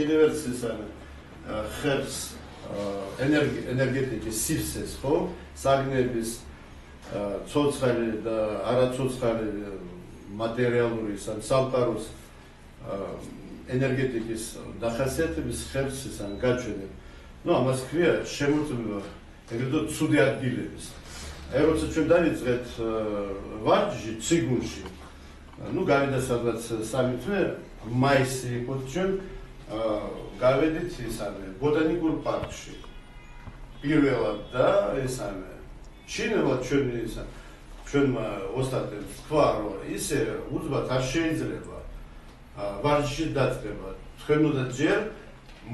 კიდევ ერთ ის ხერხს ენერგეტიკის სივრცეს, ხო? საგნების ცოცხალი და არაცოცხალი მატერიალური სამყაროს ენერგეტიკის დახასიათების ხერხს გაჩვენებ. Ну, ამას ქვია შემოწმება ეგრეთო ცუდი ადგილების. აი როცა ჩვენ დავიწყეთ ვარჯიში ციგუნში, ну, გავიდა სადღაც 3 თვე მაისი იყო ჩვენ გავედით ისάμε ბოტანიკურ პარკში. პირველად და ესამე ჩინელად ჩვენმა ოსტატებს თქვა, რომ ისე უძბად არ შეიძლება ვარჯიში დაწყება. თქვენ უნდა ჯერ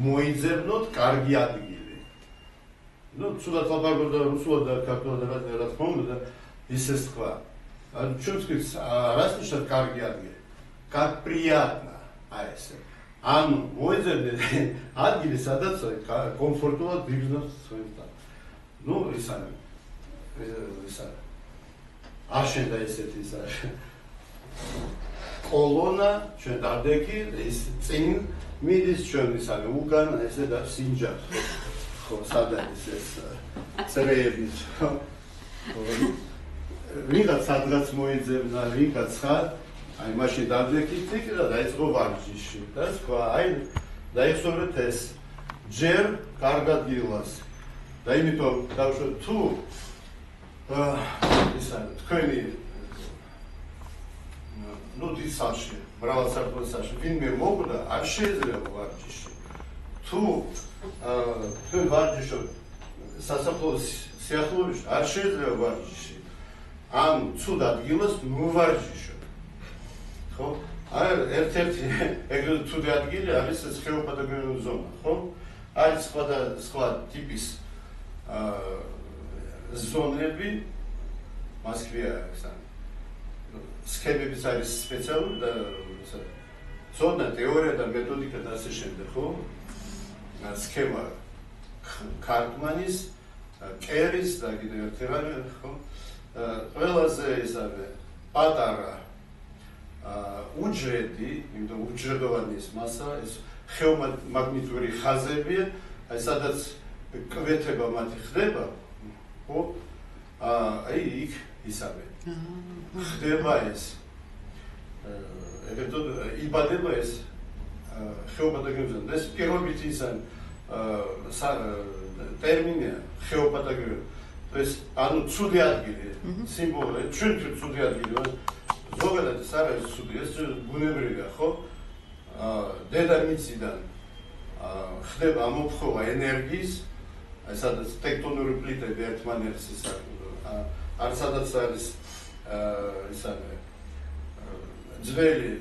მოიძებნოთ კარგი ადგილი. Ну, сюда ლაპარაკობდა რუსულად და ქართულად რა თქმა უნდა და ისე თქვა. ჩვენ ვთქვით, რას ნიშნავს კარგი ადგილი? Как приятно, აი ესე. ანუ მოიძებნეთ ადგილი, სადაც კომფორტულად ვიგრძნოთ თქვენთან. Ну, ისაა. აშენდა ესეთი კოლონა, ჩვენ დავდექი, ეს წინ მიდის ჩვენ ისაა, უკან ესე და სინჯად. ხო, სადაც ეს წრეები. ვიღაც სადღაც მოიძებნა, ვიღაც ხარ, აი მაშინ დავდექით იქ და დაიწყო ვარჯიში. და თქვა, აი დაიხსოვეთ ეს ჯერ კარგად გილას. და იმიტომ დავუშვათ თუ ისაა თქვენი ну დისაში მრავალსართულიანი ვინმე მოგდა არ შეიძლება ვარჯიში თუ თქვენ ვარჯიშობ სასაფლაოს სიახლოვეში არ შეიძლება ვარჯიში ან ცუდ ადგილას მოვარჯიშობ ხო არ ერთ-ერთი ეგრეთ ცუდი ადგილი არის ეს ხეობადაგროვანი ზონა ხო არის სხვა ტიპის ზონები მასკრია ხსან სქემებიც არის სპეციალური და ზონა თეორია და მეთოდიკა და ასე შემდეგ ხო სქემა კარტმანის კერის და კიდევ ერთი რამე ხო ყველაზე ისაა პატარა უჯრედი იმიტომ უჯრედოვანი ის მასა ეს ხეომაგნიტური ხაზები აი სადაც კვეთება მათი ხდება ხო აი იქ ისაა ხდება ეს ეგრეთო იბადება ეს ხეოპატაგროვანი ეს პირობითი ისაა ტერმინია ხეოპატაგროვანი ეს ანუ ცუდი ადგილი სიმბოლო ჩვენ ცუდი ადგილი ზოგადად ეს არის ცუდი ეს ბუნებრივია ხო დედამიწიდან ხდება ამოფროვა ენერგიის აი სადაც ტექტონური პლიტები ერთმანეთს არ სადაც არის ისაა ძველი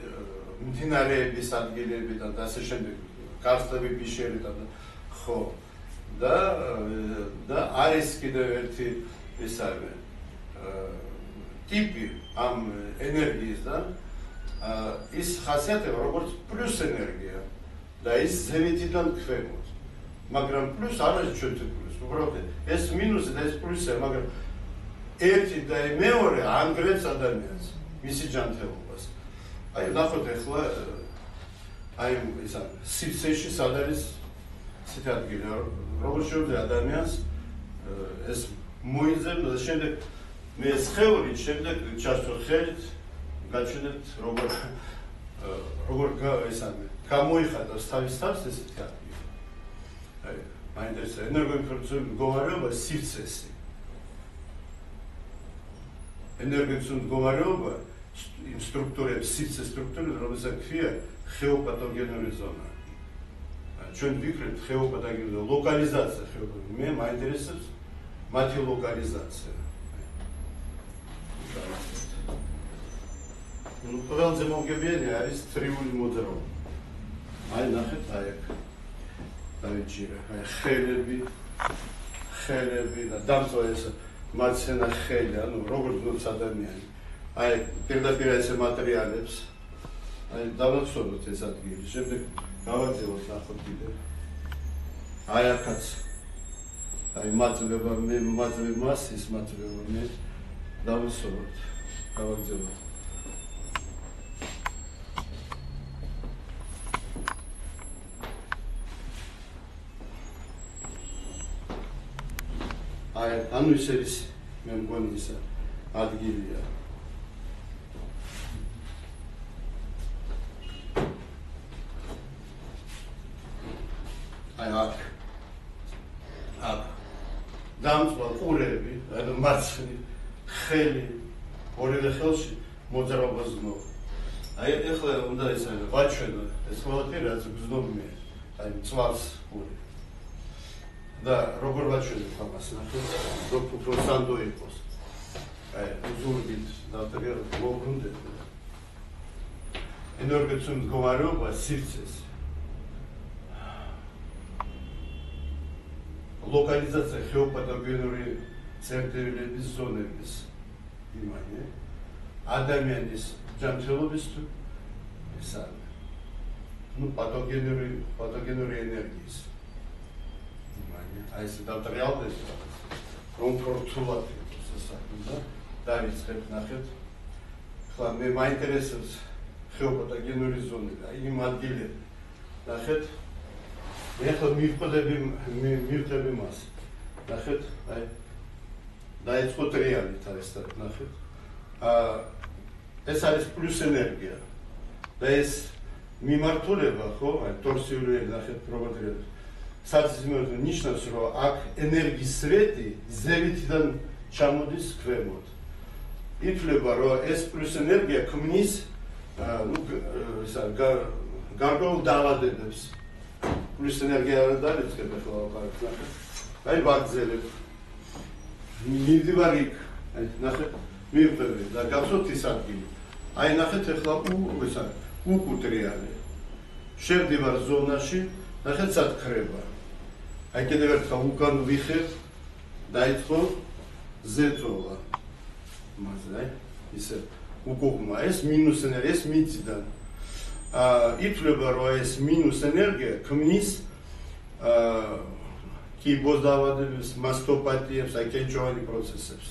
მდინარეების ადგილებიდან და ასე შემდეგ კარსტები ფიშერიდან ხო და არის კიდევ ერთი ისაა ტიპი ამ ენერგიისგან ის ხასიათდება როგორც პლუს ენერგია და ის ზევითიდან ქვემოთ მაგრამ პლუს არ არის ჩვენთვის პლუს უბრალოდ ეს მინუსი და ეს პლუსია მაგრამ ერთი და მეორე ანგრევს ადამიანს მისი ჯანმრთელობას აი ნახოთ ახლა აი ისა სივრცეში სად არის ისეთი ადგილი როგორ შეიძლება ადამიანს ეს მოიძებნა და შემდეგ მე სხეულით შემდეგ ჩასწო ხელით გაჩვენებთ როგორ ისაა გამოიხატავს თავის თავს ესეთი ადგილი აი მაინტერესებს ენერგოინფორმაციული მდგომარეობა სივრცესი ენერგეტიკული მდგომარეობა იმ სტრუქტურებს სივრცეს სტრუქტურებს რომელსაც ქვია ხეოპათოგენური ზონა ჩვენ ვიქნებთ ხეოპათოგენური ლოკალიზაცია ხეოპათოგენური მე მაინტერესებს მათი ლოკალიზაცია ну ყველაზე მოგებიანი არის თრიული მოძრაობა აი ნახეთ აი აქ დავიჭირე აი ხელები და დამწვა ეს მაცენა ხელი ანუ როგორც გონს ადამიანი აი პირდაპირ ესე მატერიალებს აი დავახსოვოთ ეს ადგილი შემდეგ გავაგზავნოთ ნახოთ კიდე აი აქაც აი მაწვება მე მასის მაწვება მე დავახსოვოთ გავაგზავნოთ ანუ ის არის მე მგონი ისა ადგილია. აქ დამწვა ყურები, ანუ მარცხნივ ხელი ორივე ხელში მოძრაობას გნო. ეხლა უნდა ისა ვაჩვენო ეს ყველაფერი რაც გზნობ მე, მწვავს ყური. და როგორ ვაჩვენებ ამას, ნახეთ, რომ უფრო სანდო იყოს. ზურგით დავწერე მოგუნდეთ. ენერგეთის მდგომარეობა სივრცეს. ლოკალიზაცია ხეოპათოგენური წერტილების ზონების იმანი ადამიანის ჯანმრთელობის ისა პათოგენური ენერგიის იმანი ეს დავტრიალდეს რომ პროცესულად იყოს საქმე და დავიწყებ ნახეთ ხლა მე მაინტერესებს ხეოპათოგენური ზონები იმ ადგილები ნახეთ ეხლა მივხვდები მას. ნახეთ, დაიწყო ტრიალით არის და ნახეთ. ეს არის პლუს ენერგია. და ეს მიმართულება, ხო, ტორსიული ნახეთ პრობლემები. საწინააღმდეგო ნიშნავს, რომ აქ ენერგიის სვეტი ზევითიდან ჩამოდის ქვემოთ. ითვლება, რომ ეს პლუს ენერგია ქმნის გარკვეულ დაავადებებს. Plus energia არის ხება ხო ვაკეთებ. აი ვაგზელებ. მივდივარ იქ. აი ნახეთ, მივხვდები და გახსოვთ ის ადგილი. აი ნახეთ ახლა უკუტრიალე. შევდივარ ზონაში, ნახეთ სად ხრება. აი კიდევ ერთხელ უკან ვიხებ, დაიწყო ზეთოვა. მასე ისე უკუღმა ეს მინუს ენერგია ეს მიწიდან. ითვლება, რომ ეს მინუს ენერგია ქმნის კიბოს დაავადებებს, მასტოპათიებს, აი კენჭოვანი პროცესებს.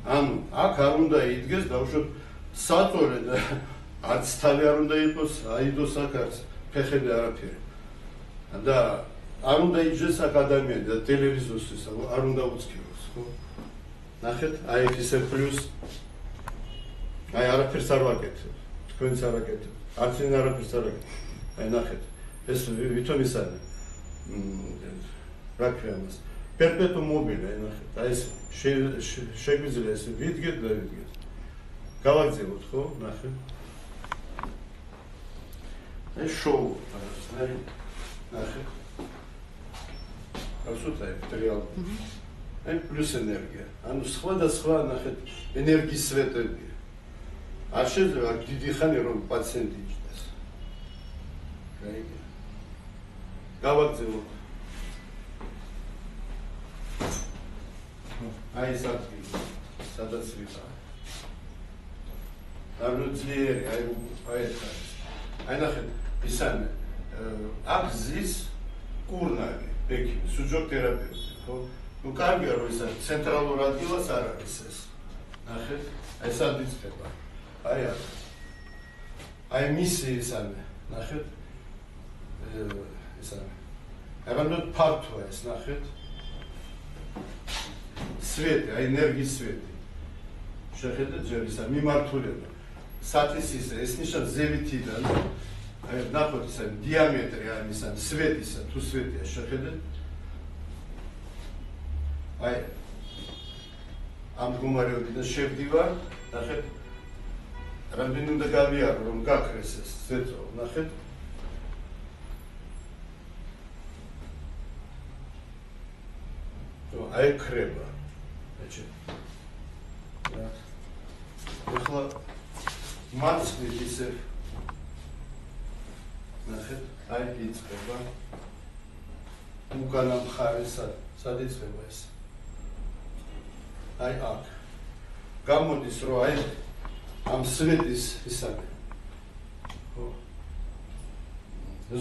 ანუ აქ არ უნდა იდგეს დავუშვათ საწოლე და არც თავი არ უნდა იყოს, აიდოს აქ არც ფეხები არაფერი. და არ უნდა იჯდეს აქ ადამიანი და ტელევიზორს არ უნდა უცქიროს, ხო? ნახეთ, აი ესე პლუს აი არაფერს არ ვაკეთებ, თქვენც არ აკეთებ. არც ვინ არაფერს არ აკეთებ. აი ნახეთ, ეს ვითომ ის არის. რა ქვია მას? პერპეტუ მობილე, აი ნახეთ. აი ეს შეგვიძლია ეს ვიდგეთ და ვიდგეთ. გავაგზავნოთ, ხო? ნახეთ. ეს შოუ არის, ნახეთ. გასუтай ტრიალ. აი პლუს ენერგია. ანუ სხვადასხვა ნახეთ ენერგიის სვეტები. არ შეიძლება დიდი ხანი რომ პაციენტი იჯდეს. გავაგზავნოთ. აი ეს ადგილი, სადაც ვიყავ. ანუ ძლიერი, აი ეს არის. აი ნახეთ, ისანე აქ ზის კურნალი, ბექი, სუჯოთერაპევტი, ხო? ნუ კარგია რომ ის ცენტრალურ ადგილას არ არის ეს. ნახეთ, აი სად იწყება. აი მისი ისანე, ნახეთ. ისანე. რამოდენად ფართოა ეს, ნახეთ. სვეტი, აი ენერგიის სვეტი. შეხედეთ ჯერ ისა მიმართულება. სათის ეს ნიშნავს ზევითიდან. აი ნახოთ ისა დიამეტრი აი ისა სვეტისა, თუ სვეტია, შეხედეთ. აი ამ მდგომარეობიდან შევდივარ, ნახეთ. რამდენი უნდა გავიარო რომ გაქრეს ეს ზეწო, ნახეთ. აი ხრება. ეჩე. ახლა მარცხნივ ისე ნახეთ, აი იწყება. უკანა მხარეს სად იწყება ეს? აი აქ. გამოდის რომ აი ამ სვეტის ისაა. ხო.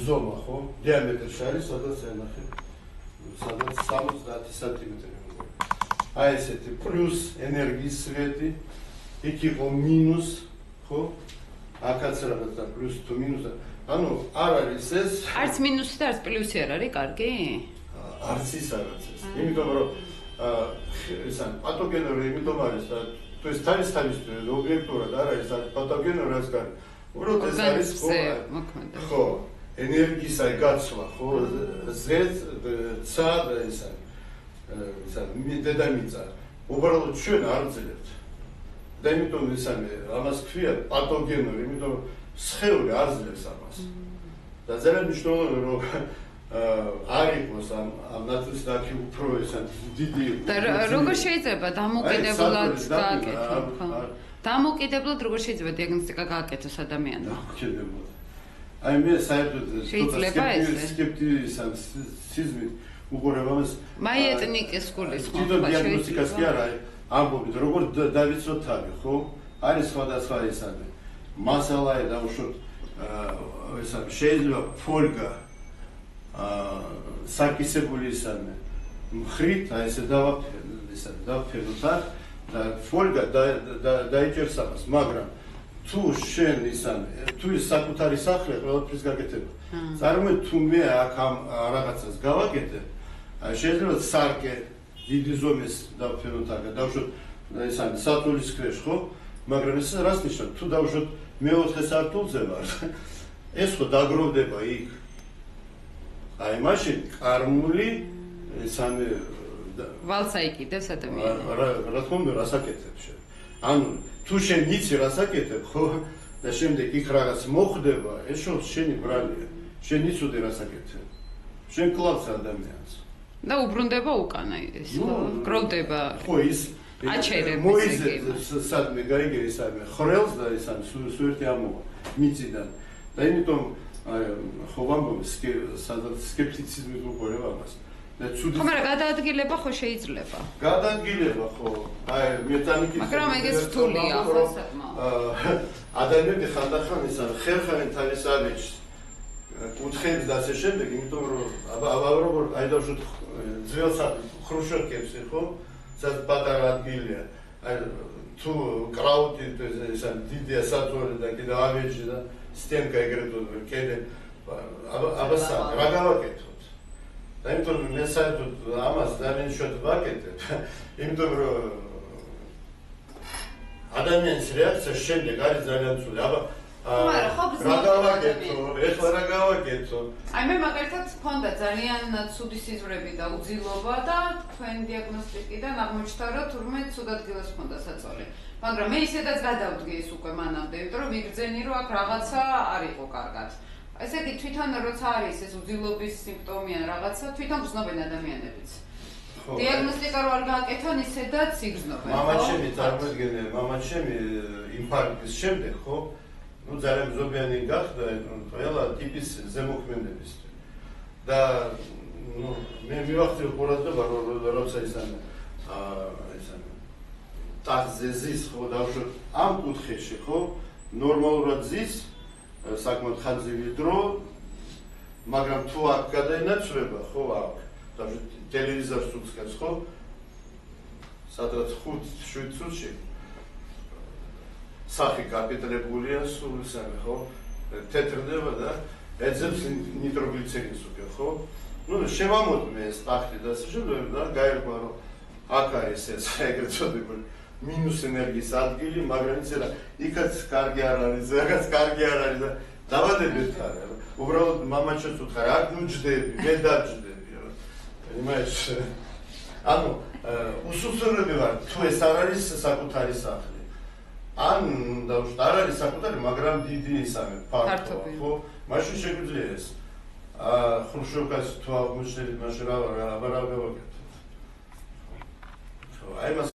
ზონა ხო? დიამეტრში არის, სადაც ნახეთ. სადაც 70 სანტიმეტრი. აი ესეთი პლუს ენერგიის სვეტი, იქ იყო მინუს, ხო? აქაც რაღაც და პლუს თუ მინუს. ანუ არ არის ეს. არც მინუსი და არც პლუსი არ არის, კარგი? არც ის არაც ეს. იმიტომ რომ ესა პათოგენური იმიტომ არის და თუ ეს თავის ობიექტურად არ არის პათოგენური რაც გარი უბრალოდ ეს არის ხო ენერგიის აი გაცვლა ხო ცა და ესა დედამიწა უბრალოდ ჩვენ არ ვძლებთ და იმიტომ ესამე ამას ქვია პათოგენური იმიტომ სხეული არ ძლებს ამას და ძალიან მნიშვნელოვანია რომ არ იყოს ამ ნაწილს დაკი უფრო ესა დიდი და როგორ შეიძლება დამოკიდებლად გააკეთოს ხო დამოკიდებლად როგორ შეიძლება დიაგნოსტიკა გააკეთოს ადამიანმა დამოკიდებლად აი მე საერთოდ სკეპტიციზმი უყურებ ამას მაიეტნიკის სკოლის ხო თვითონ დიაგნოსტიკას კი არა ამბობთ როგორ დავიცოთ თავი ხო არის სხვადასხვა ესამე მასალაა დაუშვოთ ესა შეიძლება ფოლგა საკისებული ისამე მხრით აი ესე დავაფეროთ და ფოლგა დაიჭერს ამას მაგრამ თუ შენ ისამე თუ ის საკუთარი სახლი ყველაფრის გაკეთება წარმოიდგინე თუ მე აქ ამ რაღაცას გავაკეთებ შეიძლება სარკე დიდი ზომის დავაფეროთ აქ დავუშვოთ ისამე საწოლის ქვეშ ხო მაგრამ ეს რას ნიშნავს თუ დავუშვოთ მეოთხე სართულზე ვარ ეს ხო დაგროვდება იქ აი მაშინ კარმული ესამე ვალსა იყიდებს ადამიანს რა თქმა უნდა რას აკეთებ შენ ანუ თუ შენ იცი რას აკეთებ ხო და შემდეგ იქ რაღაც მოხდება ეს შენი ბრალია შენ იცოდი რას აკეთებ შენ კლავს ადამიანს და უბრუნდება უკანა ეს გროვდება ხო ის აჩერებს მოიზებს სადმე გაიგე ისამე ხრელს და ისამე სუერთი ამოვა მიწიდან და იმიტომ ხო ვამბობ სკეპტიციზმი უყურებ ამას და ცუდი ხო მაგრამ გადაადგილება ხო შეიძლება გადაადგილება ხო აი მე წამიკითხე მაგრამ ეგეც რთულია ხო ადამიანები ხანდახან ისარ ხერხავენ თავის ალიჩს კუთხეებს და ასე შემდეგ იმიტომ რომ აბა როგორ აი დავშოთ ძველს ხრუშჩოვკებს ხო სადაც პატარა ადგილია აი თუ კრაუტი ესა დიდია საწოლი და კიდევ ავეჯი და სტენკა ეგრეთო კედე აბა რა გავაკეთოთ და იმიტომ მე საერთოდ ამას ძალიან შევთ ვაკეთებ იმიტომ რომ ადამიანის რეაქცია შემდეგ არის ძალიან ცუდი აბა რა გავაკეთო ეხლა რა გავაკეთო აი მე მაგალითად მქონდა ძალიან ცუდი სიზმრები და უძილობა და თქვენ დიაგნოსტიკიდან აღმოჩნდა რომ თურმე ცუდ ადგილას მქონდა საწოლი მაგრამ მე ისედაც გადავდგე ის უკვე მანამდე იმიტომ რომ ვიგრძენი რომ აქ რაღაცა არ იყო კარგად ესე იგი თვითონ როცა არის ეს უძილობის სიმპტომი ან რაღაცა თვითონ გრძნობენ ადამიანებიც დიაგნოსტიკა რო არ გააკეთონ ისედაც იგრძნობენ მამაჩემი წარმოიდგინე მამაჩემი ინფარქტის შემდეგ ხო ну ძალიან მზობიანი გახდა ყველა ტიპის ზემოქმედების და ну მე მივახცევ ყურადღება როცა ისამე ისამე ტახზე ზის ხო დავუშვათ ამ კუთხეში ხო ნორმალურად ზის საკმაოდ ხანძრივი დრო მაგრამ თუ აქ გადაინაცვლება ხო აქ დავუშვათ ტელევიზორს უცხებს ხო სადღაც 5-7 წუთში სახი გაკეთებულია სულ ისე ხო თეთრდება და ეძებს ნიტროგლიცერინის უკვე ხო ну შევამოწმე ეს ტახტი და შეიძლება და გაერკვა რომ აქ არის ეს ეგრეთ წოდებული მინუს ენერგიის ადგილი მაგრამ იცი რა იქაც კარგი არ არის რაღაც კარგი არ არის და დავადებთ არა უბრალოდ მამაჩემს უთხარ რა გუჯდები მე დაჯდები იმას ანუ უსუსურები ვარ თუ ეს არ არის საკუთარი სახლი ან დავუშვათ არ არის საკუთარი მაგრამ დიდი ისამე ფართო ხო მაშინ შეგვიძლია ეს ხრუშჩოვკას თუ აღმოჩნდებით მაშინ რა გავაკეთოთ ხო აი